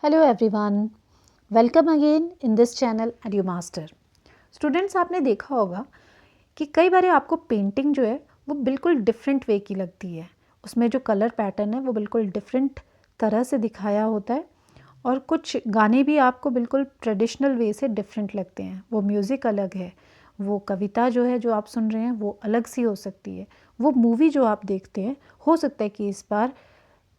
Hello everyone, welcome again in this channel EduMaster। Students, आपने देखा होगा कि कई बार आपको पेंटिंग जो है वो बिल्कुल डिफरेंट वे की लगती है। उसमें जो कलर पैटर्न है वो बिल्कुल डिफरेंट तरह से दिखाया होता है और कुछ गाने भी आपको बिल्कुल ट्रेडिशनल वे से डिफरेंट लगते हैं। वो म्यूज़िक अलग है, वो कविता जो है जो आप सुन रहे हैं वो अलग सी हो सकती है, वो मूवी जो आप देखते हैं हो सकता है कि इस बार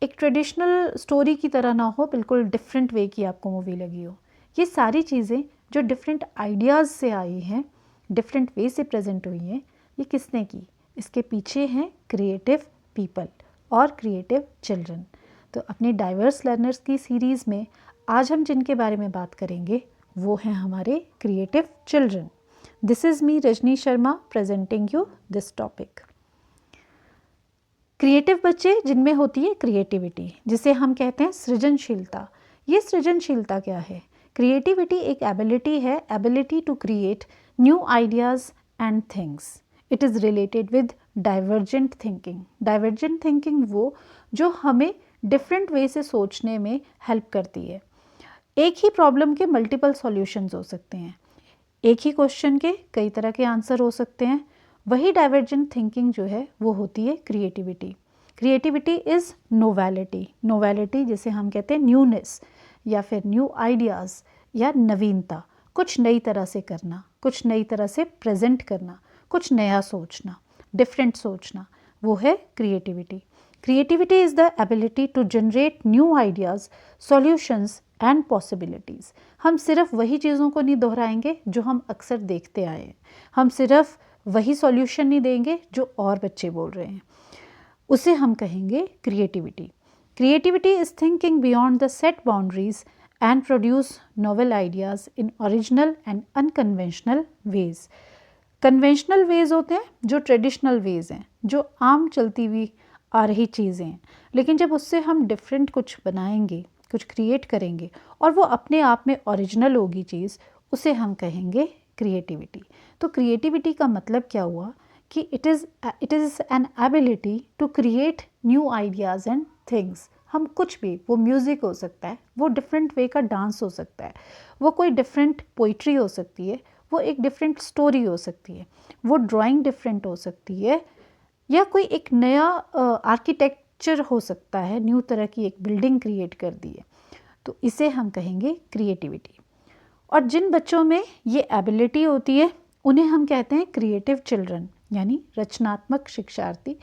एक ट्रेडिशनल स्टोरी की तरह ना हो, बिल्कुल डिफरेंट वे की आपको मूवी लगी हो। ये सारी चीज़ें जो डिफरेंट आइडियाज़ से आई हैं, डिफरेंट वे से प्रेजेंट हुई हैं, ये किसने की? इसके पीछे हैं क्रिएटिव पीपल और क्रिएटिव चिल्ड्रन। तो अपनी डाइवर्स लर्नर्स की सीरीज़ में आज हम जिनके बारे में बात करेंगे वो हैं हमारे creative children. This is me Rajni Sharma presenting you this topic. Creative बच्चे जिनमें होती है क्रिएटिविटी, जिसे हम कहते हैं सृजनशीलता। ये सृजनशीलता क्या है? क्रिएटिविटी एक एबिलिटी है, ability to create new ideas and things. It is related with divergent thinking. Divergent thinking वो जो हमें डिफरेंट वे से सोचने में हेल्प करती है। एक ही प्रॉब्लम के मल्टीपल सॉल्यूशंस हो सकते हैं, एक ही क्वेश्चन के कई तरह के आंसर हो सकते हैं। वही डाइवर्जेंट थिंकिंग जो है वो होती है creativity. Creativity is novelty. Novelty जिसे हम कहते हैं न्यूनेस या फिर न्यू आइडियाज़ या नवीनता, कुछ नई तरह से करना, कुछ नई तरह से प्रेजेंट करना, कुछ नया सोचना, डिफरेंट सोचना, वो है creativity. Creativity is the ability to generate new ideas, solutions and possibilities. हम सिर्फ वही चीज़ों को नहीं दोहराएंगे जो हम अक्सर देखते आए हैं, हम सिर्फ वही सॉल्यूशन नहीं देंगे जो और बच्चे बोल रहे हैं, उसे हम कहेंगे creativity. Creativity is thinking beyond the set boundaries and produce novel ideas in original and unconventional ways. Conventional ways होते हैं जो ट्रेडिशनल वेज हैं, जो आम चलती हुई आ रही चीज़ें हैं, लेकिन जब उससे हम डिफरेंट कुछ बनाएंगे, कुछ क्रिएट करेंगे और वो अपने आप में ओरिजिनल होगी चीज़, उसे हम कहेंगे क्रिएटिविटी। तो क्रिएटिविटी का मतलब क्या हुआ कि it is an ability to create new ideas and things. हम कुछ भी, वो म्यूज़िक हो सकता है, वो डिफरेंट वे का डांस हो सकता है, वो कोई डिफरेंट पोइट्री हो सकती है, वो एक डिफरेंट स्टोरी हो सकती है, वो ड्राइंग डिफरेंट हो सकती है, या कोई एक नया आर्किटेक्चर हो सकता है, न्यू तरह की एक बिल्डिंग क्रिएट कर दी है, तो इसे हम कहेंगे क्रिएटिविटी। और जिन बच्चों में ये एबिलिटी होती है उन्हें हम कहते हैं क्रिएटिव चिल्ड्रन, यानी रचनात्मक शिक्षार्थी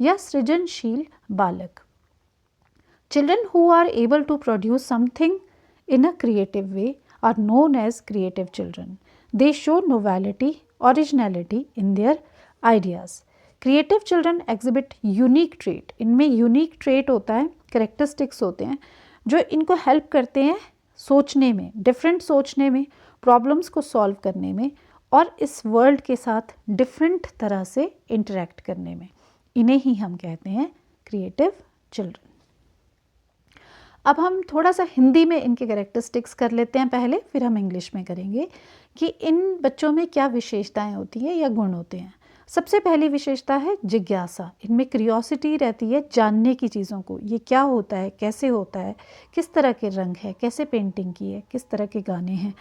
या सृजनशील बालक। Children who are able to produce something in a creative way are known as creative children. They show novelty, originality in their ideas. Creative children exhibit unique trait. इनमें यूनिक ट्रेट होता है, characteristics होते हैं जो इनको help करते हैं सोचने में, डिफरेंट सोचने में, प्रॉब्लम्स को सॉल्व करने में और इस वर्ल्ड के साथ डिफरेंट तरह से इंटरेक्ट करने में। इन्हें ही हम कहते हैं क्रिएटिव चिल्ड्रन। अब हम थोड़ा सा हिंदी में इनके कैरेक्टरिस्टिक्स कर लेते हैं पहले, फिर हम इंग्लिश में करेंगे कि इन बच्चों में क्या विशेषताएं होती हैं या गुण होते हैं। सबसे पहली विशेषता है जिज्ञासा। इनमें क्यूरियोसिटी रहती है जानने की चीज़ों को, ये क्या होता है, कैसे होता है, किस तरह के रंग है, कैसे पेंटिंग की है, किस तरह के गाने हैं।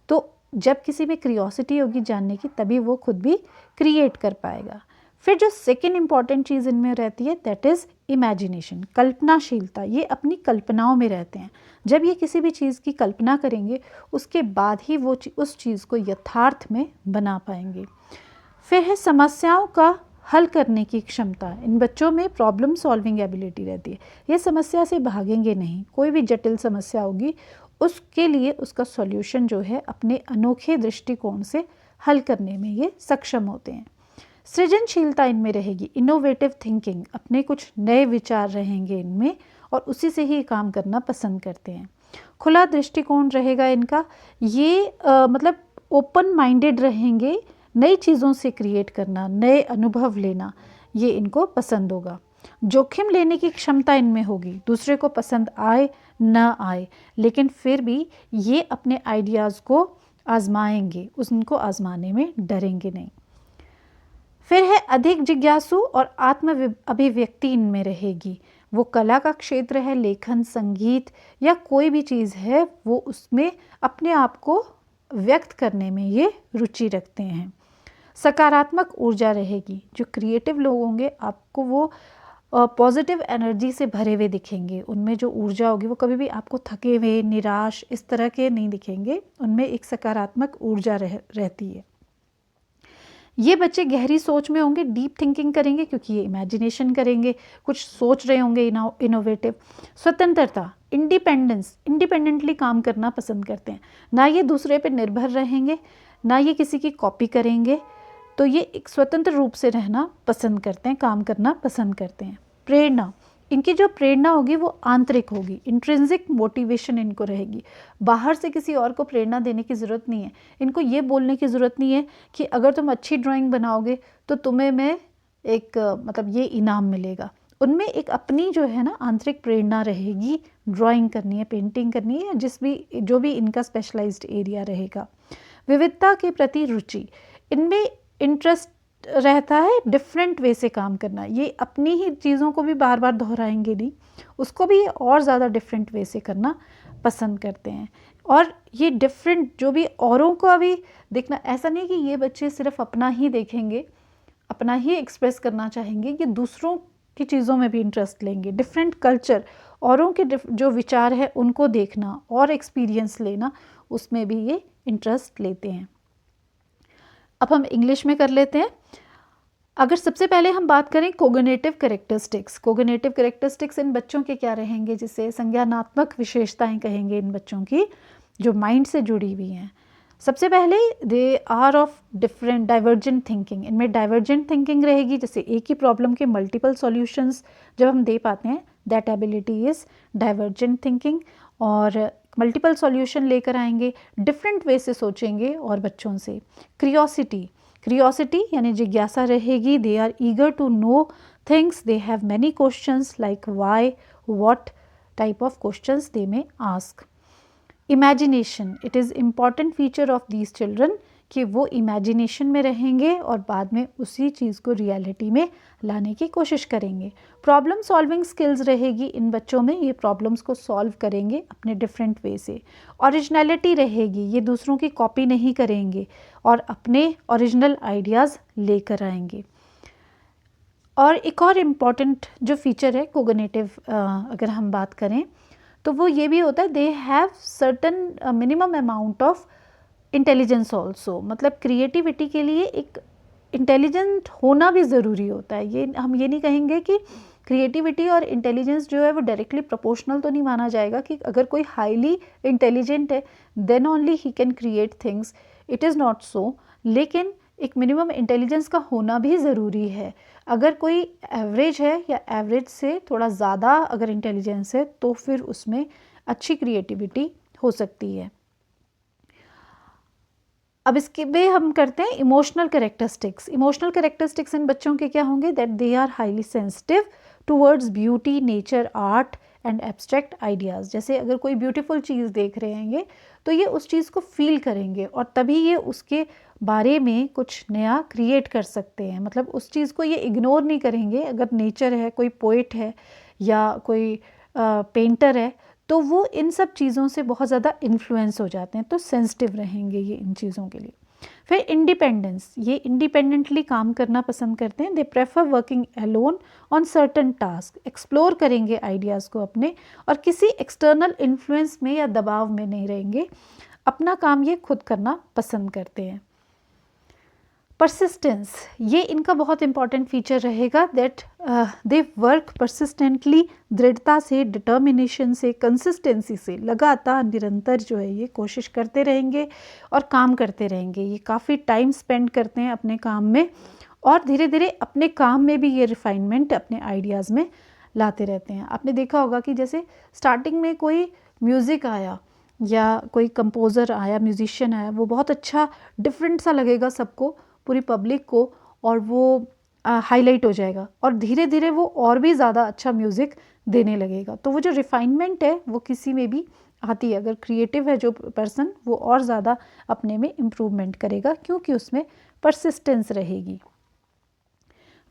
तो जब किसी में क्यूरियोसिटी होगी जानने की, तभी वो खुद भी क्रिएट कर पाएगा। फिर जो सेकेंड इम्पॉर्टेंट चीज़ इनमें रहती है दैट इज़ इमेजिनेशन, कल्पनाशीलता। ये अपनी कल्पनाओं में रहते हैं। जब ये किसी भी चीज़ की कल्पना करेंगे उसके बाद ही वो उस चीज़ को यथार्थ में बना पाएंगे। फिर है समस्याओं का हल करने की क्षमता। इन बच्चों में प्रॉब्लम सॉल्विंग एबिलिटी रहती है। ये समस्या से भागेंगे नहीं, कोई भी जटिल समस्या होगी उसके लिए उसका सॉल्यूशन जो है अपने अनोखे दृष्टिकोण से हल करने में ये सक्षम होते हैं। सृजनशीलता इनमें रहेगी, इनोवेटिव थिंकिंग, अपने कुछ नए विचार रहेंगे इनमें और उसी से ही काम करना पसंद करते हैं। खुला दृष्टिकोण रहेगा इनका, ये मतलब ओपन माइंडेड रहेंगे, नई चीज़ों से क्रिएट करना, नए अनुभव लेना, ये इनको पसंद होगा। जोखिम लेने की क्षमता इनमें होगी, दूसरे को पसंद आए ना आए, लेकिन फिर भी ये अपने आइडियाज़ को आजमाएंगे, उनको आजमाने में डरेंगे नहीं। फिर है अधिक जिज्ञासु और आत्म अभिव्यक्ति इनमें रहेगी। वो कला का क्षेत्र है, लेखन, संगीत या कोई भी चीज़ है, वो उसमें अपने आप को व्यक्त करने में ये रुचि रखते हैं। सकारात्मक ऊर्जा रहेगी। जो क्रिएटिव लोग होंगे आपको वो पॉजिटिव एनर्जी से भरे हुए दिखेंगे। उनमें जो ऊर्जा होगी वो कभी भी आपको थके हुए, निराश इस तरह के नहीं दिखेंगे। उनमें एक सकारात्मक ऊर्जा रहती है। ये बच्चे गहरी सोच में होंगे, डीप थिंकिंग करेंगे क्योंकि ये इमेजिनेशन करेंगे, कुछ सोच रहे होंगे इनोवेटिव। स्वतंत्रता, इंडिपेंडेंस, इंडिपेंडेंटली काम करना पसंद करते हैं। ना ये दूसरे पे निर्भर रहेंगे, ना ये किसी की कॉपी करेंगे। तो ये एक स्वतंत्र रूप से रहना पसंद करते हैं, काम करना पसंद करते हैं। प्रेरणा, इनकी जो प्रेरणा होगी वो आंतरिक होगी, इंट्रिंसिक मोटिवेशन इनको रहेगी। बाहर से किसी और को प्रेरणा देने की ज़रूरत नहीं है। इनको ये बोलने की ज़रूरत नहीं है कि अगर तुम अच्छी ड्राइंग बनाओगे तो तुम्हें मैं एक मतलब ये इनाम मिलेगा। उनमें एक अपनी जो है ना आंतरिक प्रेरणा रहेगी, ड्राइंग करनी है, पेंटिंग करनी है, जो भी इनका स्पेशलाइज्ड एरिया रहेगा। विविधता के प्रति रुचि, इनमें इंटरेस्ट रहता है डिफरेंट वे से काम करना। ये अपनी ही चीज़ों को भी बार बार दोहराएंगे नहीं, उसको भी और ज़्यादा डिफरेंट वे से करना पसंद करते हैं। और ये डिफरेंट जो भी औरों का भी देखना, ऐसा नहीं कि ये बच्चे सिर्फ अपना ही देखेंगे, अपना ही एक्सप्रेस करना चाहेंगे, ये दूसरों की चीज़ों में भी इंटरेस्ट लेंगे। डिफरेंट कल्चर, औरों के जो विचार है उनको देखना और एक्सपीरियंस लेना, उसमें भी ये इंटरेस्ट लेते हैं। अब हम इंग्लिश में कर लेते हैं। अगर सबसे पहले हम बात करें कोग्निटिव कैरेक्टरिस्टिक्स, कोग्निटिव कैरेक्टरिस्टिक्स इन बच्चों के क्या रहेंगे, जिसे संज्ञानात्मक विशेषताएं कहेंगे इन बच्चों की, जो माइंड से जुड़ी हुई हैं। सबसे पहले they are of different divergent thinking, इनमें डाइवर्जेंट थिंकिंग रहेगी। जैसे एक ही प्रॉब्लम के मल्टीपल सॉल्यूशंस जब हम दे पाते हैं, that ability is divergent thinking. और मल्टीपल सॉल्यूशन लेकर आएंगे, डिफरेंट वे से सोचेंगे और बच्चों से। क्रियोसिटी यानी जिज्ञासा रहेगी। They are eager to know things, they have many questions like why, what type of questions they may ask. Imagination, it is important feature of these children कि वो इमेजिनेशन में रहेंगे और बाद में उसी चीज़ को रियलिटी में लाने की कोशिश करेंगे। प्रॉब्लम सॉल्विंग स्किल्स रहेगी इन बच्चों में, ये प्रॉब्लम्स को सॉल्व करेंगे अपने डिफरेंट वे से। ओरिजिनलिटी रहेगी, ये दूसरों की कॉपी नहीं करेंगे और अपने ओरिजिनल आइडियाज़ लेकर आएंगे। और एक और इम्पॉर्टेंट जो फीचर है कोग्निटिव, अगर हम बात करें तो वो ये भी होता है, they have certain minimum amount of intelligence also. मतलब क्रिएटिविटी के लिए एक इंटेलिजेंट होना भी ज़रूरी होता है। ये हम ये नहीं कहेंगे कि क्रिएटिविटी और इंटेलिजेंस जो है वो डायरेक्टली प्रोपोर्शनल तो नहीं माना जाएगा कि अगर कोई हाईली इंटेलिजेंट है then only he can create things, it is not so. लेकिन एक मिनिमम इंटेलिजेंस का होना भी ज़रूरी है। अगर कोई एवरेज है या एवरेज से थोड़ा ज़्यादा अगर इंटेलिजेंस है तो फिर उसमें अच्छी क्रिएटिविटी हो सकती है। अब इसके में हम करते हैं इमोशनल कैरेक्टरिस्टिक्स। इमोशनल कैरेक्टरिस्टिक्स इन बच्चों के क्या होंगे, that they are highly sensitive towards beauty, nature, art and abstract ideas. जैसे अगर कोई ब्यूटीफुल चीज़ देख रहे हैं तो ये उस चीज़ को फील करेंगे और तभी ये उसके बारे में कुछ नया क्रिएट कर सकते हैं। मतलब उस चीज़ को ये इग्नोर नहीं करेंगे। अगर नेचर है, कोई पोइट है या कोई पेंटर है तो वो इन सब चीज़ों से बहुत ज़्यादा इन्फ्लुएंस हो जाते हैं, तो सेंसिटिव रहेंगे ये इन चीज़ों के लिए। फिर इंडिपेंडेंस, ये इंडिपेंडेंटली काम करना पसंद करते हैं। They prefer working alone on certain task, explore करेंगे आइडियाज़ को अपने और किसी एक्सटर्नल इन्फ्लुएंस में या दबाव में नहीं रहेंगे। अपना काम ये खुद करना पसंद करते हैं। परसिस्टेंस, ये इनका बहुत इंपॉर्टेंट फीचर रहेगा। दैट दे वर्क परसिस्टेंटली, दृढ़ता से, डिटर्मिनेशन से, कंसिस्टेंसी से, लगातार निरंतर जो है ये कोशिश करते रहेंगे और काम करते रहेंगे। ये काफ़ी टाइम स्पेंड करते हैं अपने काम में और धीरे धीरे अपने काम में भी ये रिफाइनमेंट अपने आइडियाज़ में लाते रहते हैं। आपने देखा होगा कि जैसे स्टार्टिंग में कोई म्यूज़िक आया या कोई कंपोज़र आया, म्यूजिशियन आया, वो बहुत अच्छा डिफरेंट सा लगेगा सबको, पूरी पब्लिक को, और वो हाईलाइट हो जाएगा और धीरे धीरे वो और भी ज़्यादा अच्छा म्यूज़िक देने लगेगा। तो वो जो रिफाइनमेंट है वो किसी में भी आती है। अगर क्रिएटिव है जो पर्सन वो और ज़्यादा अपने में इम्प्रूवमेंट करेगा क्योंकि उसमें परसिस्टेंस रहेगी।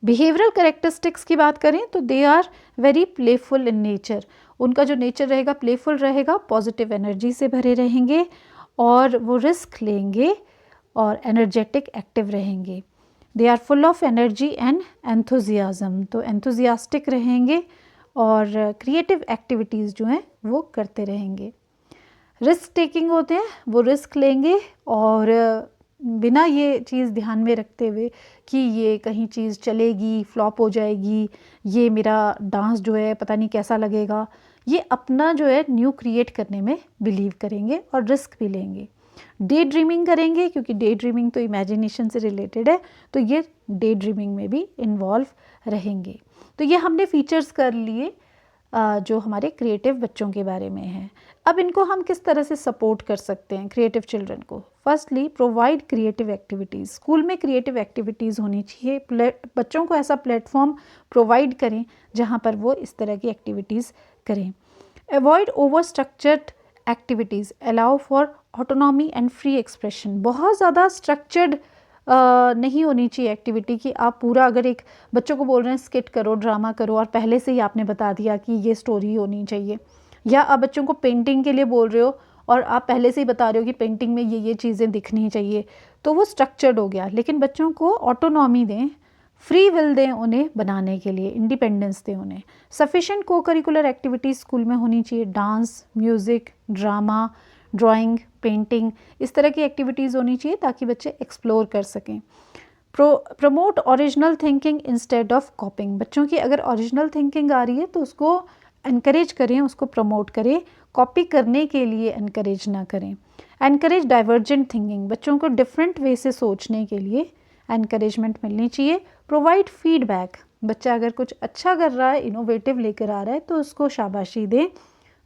बिहेवियरल कैरेक्टरिस्टिक्स की बात करें तो they are very playful in nature, उनका जो नेचर रहेगा प्लेफुल रहेगा, पॉजिटिव एनर्जी से भरे रहेंगे और वो रिस्क लेंगे और एनर्जेटिक एक्टिव रहेंगे। They are full of energy and enthusiasm, तो एंथुजियास्टिक रहेंगे और क्रिएटिव एक्टिविटीज़ जो हैं वो करते रहेंगे। रिस्क टेकिंग होते हैं, वो रिस्क लेंगे और बिना ये चीज़ ध्यान में रखते हुए कि ये कहीं चीज़ चलेगी, फ्लॉप हो जाएगी, ये मेरा डांस जो है पता नहीं कैसा लगेगा, ये अपना जो है न्यू क्रिएट करने में बिलीव करेंगे और रिस्क भी लेंगे। डे ड्रीमिंग करेंगे, क्योंकि डे ड्रीमिंग तो इमेजिनेशन से रिलेटेड है, तो ये डे ड्रीमिंग में भी इन्वॉल्व रहेंगे। तो ये हमने फीचर्स कर लिए जो हमारे क्रिएटिव बच्चों के बारे में हैं। अब इनको हम किस तरह से सपोर्ट कर सकते हैं क्रिएटिव चिल्ड्रन को? Firstly provide creative activities, school में क्रिएटिव एक्टिविटीज़ होनी चाहिए, बच्चों को ऐसा प्लेटफॉर्म प्रोवाइड करें जहाँ पर वो इस तरह की एक्टिविटीज़ करें। Avoid over structured activities, allow for autonomy and free expression. बहुत ज़्यादा स्ट्रक्चर्ड नहीं होनी चाहिए एक्टिविटी कि आप पूरा अगर एक बच्चों को बोल रहे हैं स्किट करो, ड्रामा करो और पहले से ही आपने बता दिया कि ये स्टोरी होनी चाहिए, या आप बच्चों को पेंटिंग के लिए बोल रहे हो और आप पहले से ही बता रहे हो कि पेंटिंग में ये चीज़ें दिखनी चाहिए, तो वो स्ट्रक्चर्ड हो गया। लेकिन बच्चों को ऑटोनॉमी दें, फ्री विल दें उन्हें बनाने के लिए, इंडिपेंडेंस दें उन्हें। सफिशेंट को करिकुलर एक्टिविटीज़ स्कूल में होनी चाहिए, dance, music, drama, drawing, painting, इस तरह की एक्टिविटीज़ होनी चाहिए ताकि बच्चे एक्सप्लोर कर सकें। Promote original thinking instead of कॉपिंग, बच्चों की अगर ओरिजिनल थिंकिंग आ रही है तो उसको एनकरेज करें, उसको प्रमोट करें, कॉपी करने के लिए एनकरेज ना करें। एनकरेज डाइवर्जेंट थिंकिंग, बच्चों को डिफरेंट वे से सोचने के लिए एनकरेजमेंट मिलनी चाहिए। प्रोवाइड फीडबैक, बच्चा अगर कुछ अच्छा कर रहा है, इनोवेटिव लेकर आ रहा है तो उसको शाबाशी दें,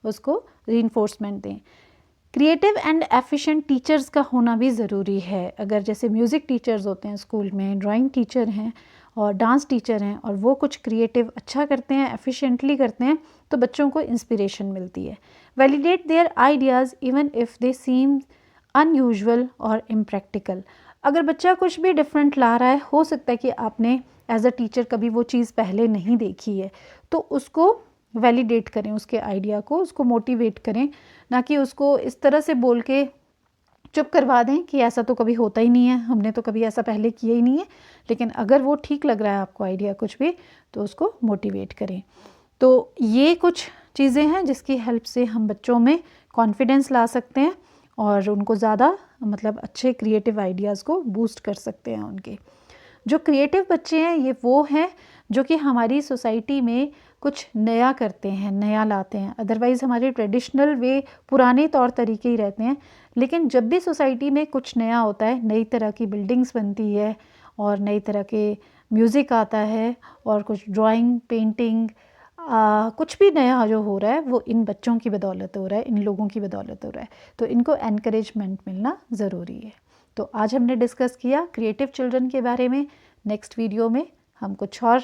उसको रीइंफोर्समेंट दें। क्रिएटिव एंड एफिशिएंट टीचर्स का होना भी ज़रूरी है। अगर जैसे म्यूज़िक टीचर्स होते हैं स्कूल में, ड्राइंग टीचर हैं और डांस टीचर हैं और वो कुछ क्रिएटिव अच्छा करते हैं, एफिशिएंटली करते हैं, तो बच्चों को इंस्पिरेशन मिलती है। Validate their ideas even if they seem unusual और इम्प्रैक्टिकल, अगर बच्चा कुछ भी डिफरेंट ला रहा है, हो सकता है कि आपने एज अ टीचर कभी वो चीज़ पहले नहीं देखी है, तो उसको वैलिडेट करें, उसके आइडिया को, उसको मोटिवेट करें, ना कि उसको इस तरह से बोल के चुप करवा दें कि ऐसा तो कभी होता ही नहीं है, हमने तो कभी ऐसा पहले किया ही नहीं है। लेकिन अगर वो ठीक लग रहा है आपको आइडिया कुछ भी, तो उसको मोटिवेट करें। तो ये कुछ चीज़ें हैं जिसकी हेल्प से हम बच्चों में कॉन्फिडेंस ला सकते हैं और उनको ज़्यादा मतलब अच्छे क्रिएटिव आइडियाज़ को बूस्ट कर सकते हैं। उनके जो क्रिएटिव बच्चे हैं ये वो हैं जो कि हमारी सोसाइटी में कुछ नया करते हैं, नया लाते हैं। अदरवाइज़ हमारे ट्रेडिशनल वे, पुराने तौर तरीके ही रहते हैं। लेकिन जब भी सोसाइटी में कुछ नया होता है, नई तरह की बिल्डिंग्स बनती है और नई तरह के म्यूज़िक आता है और कुछ ड्राइंग, पेंटिंग, कुछ भी नया जो हो रहा है वो इन बच्चों की बदौलत हो रहा है, इन लोगों की बदौलत हो रहा है। तो इनको एनकरेजमेंट मिलना ज़रूरी है। तो आज हमने डिस्कस किया क्रिएटिव चिल्ड्रन के बारे में। नेक्स्ट वीडियो में हम कुछ और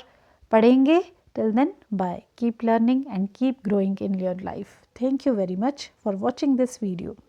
पढ़ेंगे। Till then, bye. Keep learning and keep growing in your life. Thank you very much for watching this video.